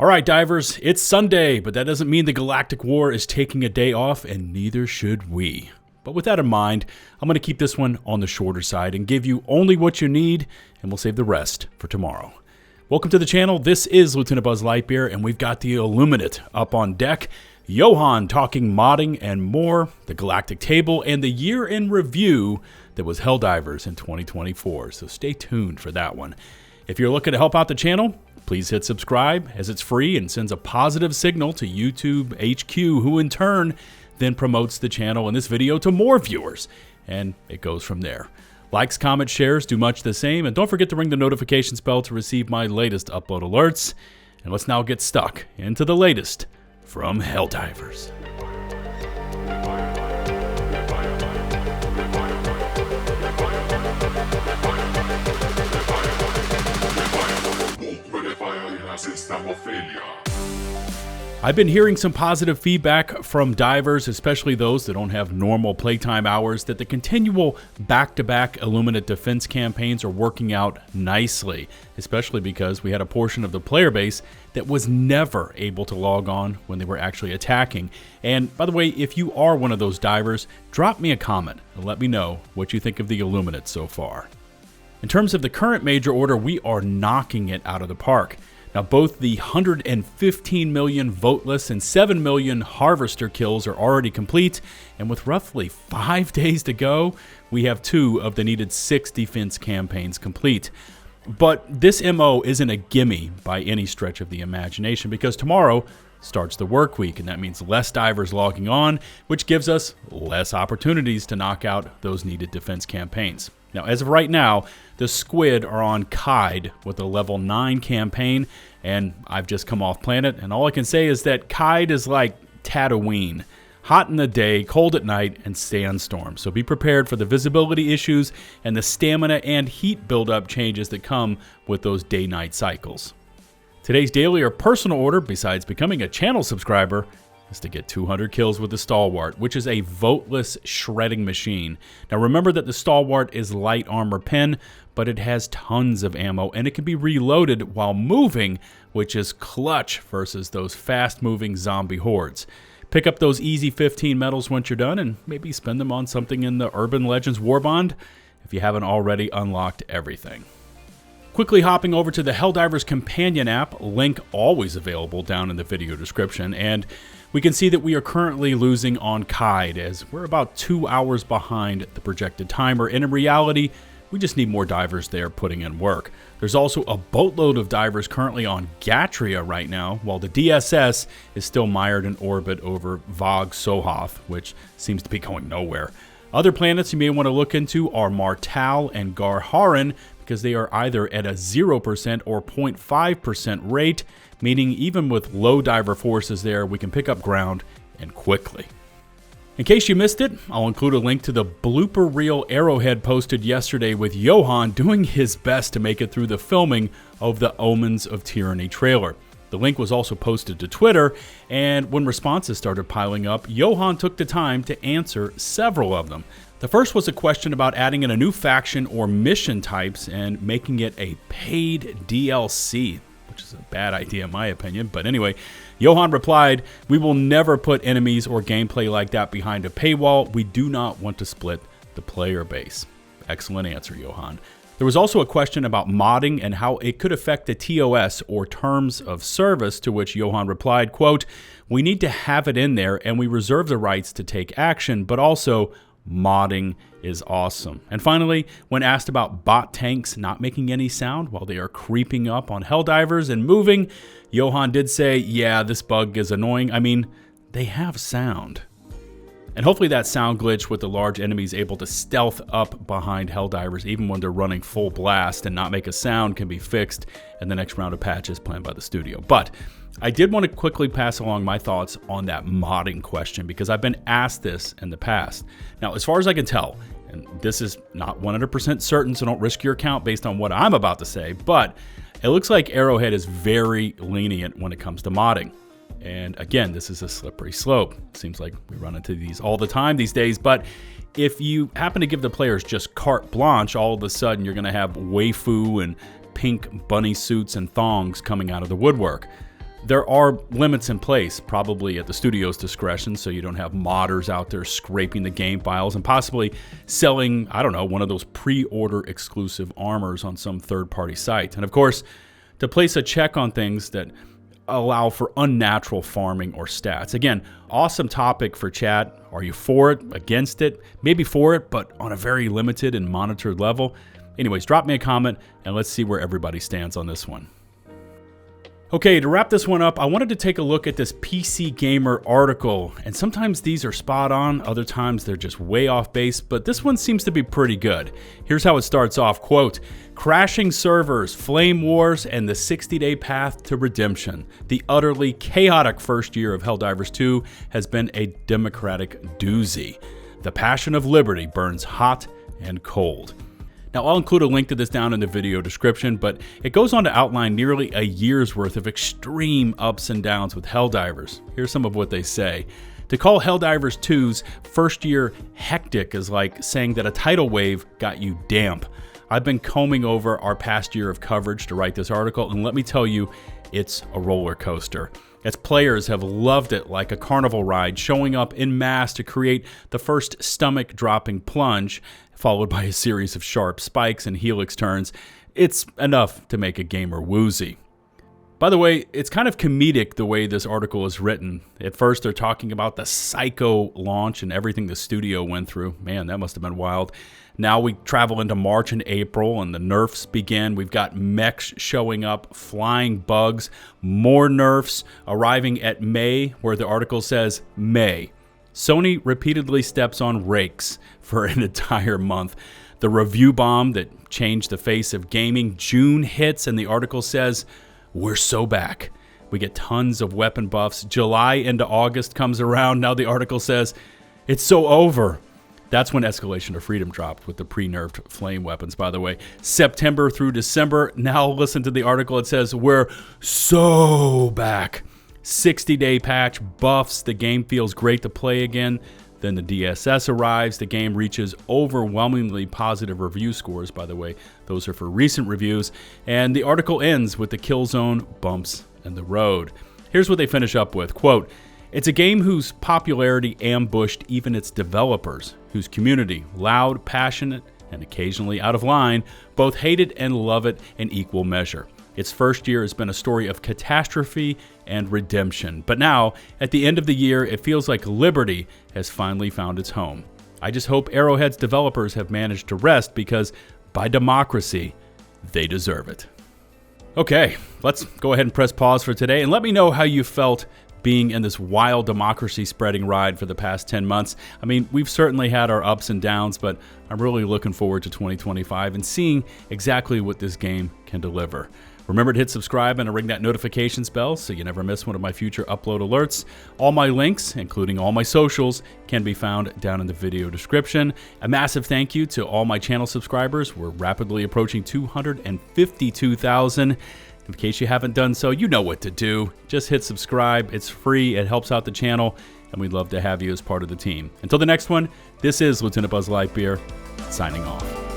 All right, divers, it's Sunday, but that doesn't mean the Galactic War is taking a day off, and neither should we. But with that in mind, I'm going to keep this one on the shorter side and give you only what you need, and we'll save the rest for tomorrow. Welcome to the channel. This is LtBuzzLitebeer, and we've got the Illuminate up on deck. Johan talking modding and more, the Galactic Table, and the year in review that was Helldivers in 2024. So stay tuned for that one. If you're looking to help out the channel, please hit subscribe, as it's free and sends a positive signal to YouTube HQ, who in turn then promotes the channel and this video to more viewers. And it goes from there. Likes, comments, shares do much the same. And don't forget to ring the notifications bell to receive my latest upload alerts. And let's now get stuck into the latest from Helldivers. I've been hearing some positive feedback from divers, especially those that don't have normal playtime hours, that the continual back-to-back Illuminate defense campaigns are working out nicely, especially because we had a portion of the player base that was never able to log on when they were actually attacking. And by the way, if you are one of those divers, drop me a comment and let me know what you think of the Illuminate so far. In terms of the current major order, we are knocking it out of the park. Now, both the 115 million voteless and 7 million harvester kills are already complete, and with roughly 5 days to go, we have 2 of the needed 6 defense campaigns complete. But this MO isn't a gimme by any stretch of the imagination, because tomorrow starts the work week, and that means less divers logging on, which gives us less opportunities to knock out those needed defense campaigns. Now, as of right now, the Squid are on Kaid with a level 9 campaign, and I've just come off planet, and all I can say is that Kaid is like Tatooine. Hot in the day, cold at night, and sandstorm. So be prepared for the visibility issues and the stamina and heat buildup changes that come with those day-night cycles. Today's daily or personal order, besides becoming a channel subscriber, is to get 200 kills with the Stalwart, which is a voteless shredding machine. Now remember that the Stalwart is light armor pen, but it has tons of ammo and it can be reloaded while moving, which is clutch versus those fast-moving zombie hordes. Pick up those easy 15 medals once you're done and maybe spend them on something in the Urban Legends Warbond if you haven't already unlocked everything. Quickly hopping over to the Helldivers companion app, link always available down in the video description, and we can see that we are currently losing on Kaid as we're about 2 hours behind the projected timer, and in reality, we just need more divers there putting in work. There's also a boatload of divers currently on Gatria right now, while the DSS is still mired in orbit over Vog Sohoth, which seems to be going nowhere. Other planets you may want to look into are Martal and Garharan, because they are either at a 0% or 0.5% rate, meaning even with low diver forces there, we can pick up ground and quickly. In case you missed it, I'll include a link to the blooper reel Arrowhead posted yesterday with Johan doing his best to make it through the filming of the Omens of Tyranny trailer. The link was also posted to Twitter, and when responses started piling up, Johan took the time to answer several of them. The first was a question about adding in a new faction or mission types and making it a paid DLC, which is a bad idea in my opinion. But anyway, Johan replied, "We will never put enemies or gameplay like that behind a paywall. We do not want to split the player base." Excellent answer, Johan. There was also a question about modding and how it could affect the TOS or terms of service, to which Johan replied, quote, "We need to have it in there and we reserve the rights to take action, but also modding is awesome." And finally, when asked about bot tanks not making any sound while they are creeping up on Helldivers and moving, Johan did say, "Yeah, this bug is annoying. I mean, they have sound." And hopefully that sound glitch with the large enemies able to stealth up behind Helldivers even when they're running full blast and not make a sound can be fixed in the next round of patches planned by the studio. But I did want to quickly pass along my thoughts on that modding question because I've been asked this in the past. Now, as far as I can tell, and this is not 100% certain, so don't risk your account based on what I'm about to say, but it looks like Arrowhead is very lenient when it comes to modding. And again, this is a slippery slope. It seems like we run into these all the time these days, but if you happen to give the players just carte blanche, all of a sudden you're going to have waifu and pink bunny suits and thongs coming out of the woodwork. There are limits in place, probably at the studio's discretion, so you don't have modders out there scraping the game files and possibly selling, I don't know, one of those pre-order exclusive armors on some third-party site. And of course, to place a check on things that allow for unnatural farming or stats. Again, awesome topic for chat. Are you for it, against it? Maybe for it, but on a very limited and monitored level. Anyways, drop me a comment and let's see where everybody stands on this one. Okay, to wrap this one up, I wanted to take a look at this PCGamer article, and sometimes these are spot on, other times they're just way off base, but this one seems to be pretty good. Here's how it starts off, quote, "Crashing servers, flame wars, and the 60-day path to redemption. The utterly chaotic first year of Helldivers 2 has been a democratic doozy. The passion of liberty burns hot and cold." Now, I'll include a link to this down in the video description, but it goes on to outline nearly a year's worth of extreme ups and downs with Helldivers. Here's some of what they say. To call Helldivers 2's first year hectic is like saying that a tidal wave got you damp. I've been combing over our past year of coverage to write this article, and let me tell you, it's a roller coaster. As players have loved it like a carnival ride, showing up en masse to create the first stomach-dropping plunge, followed by a series of sharp spikes and helix turns. It's enough to make a gamer woozy. By the way, it's kind of comedic the way this article is written. At first, they're talking about the psycho launch and everything the studio went through. Man, that must have been wild. Now we travel into March and April, and the nerfs begin. We've got mechs showing up, flying bugs, more nerfs, arriving at May, where the article says May. Sony repeatedly steps on rakes for an entire month. The review bomb that changed the face of gaming. June hits, and the article says, "We're so back." We get tons of weapon buffs. July into August comes around. Now the article says, "It's so over." That's when Escalation of Freedom dropped with the pre-nerfed flame weapons, by the way. September through December. Now listen to the article. It says, "We're so back." 60-day patch buffs. The game feels great to play again. Then the DSS arrives. The game reaches overwhelmingly positive review scores, by the way. Those are for recent reviews. And the article ends with the Killzone bumps in the road. Here's what they finish up with. Quote, "It's a game whose popularity ambushed even its developers, whose community, loud, passionate, and occasionally out of line, both hate it and love it in equal measure. Its first year has been a story of catastrophe and redemption. But now, at the end of the year, it feels like liberty has finally found its home. I just hope Arrowhead's developers have managed to rest because, by democracy, they deserve it." Okay, let's go ahead and press pause for today, and let me know how you felt being in this wild democracy spreading ride for the past 10 months. I mean, we've certainly had our ups and downs, but I'm really looking forward to 2025 and seeing exactly what this game can deliver. Remember to hit subscribe and to ring that notifications bell so you never miss one of my future upload alerts. All my links, including all my socials, can be found down in the video description. A massive thank you to all my channel subscribers. We're rapidly approaching 252,000. In case you haven't done so, you know what to do. Just hit subscribe. It's free. It helps out the channel, and we'd love to have you as part of the team. Until the next one, this is LtBuzzLitebeer signing off.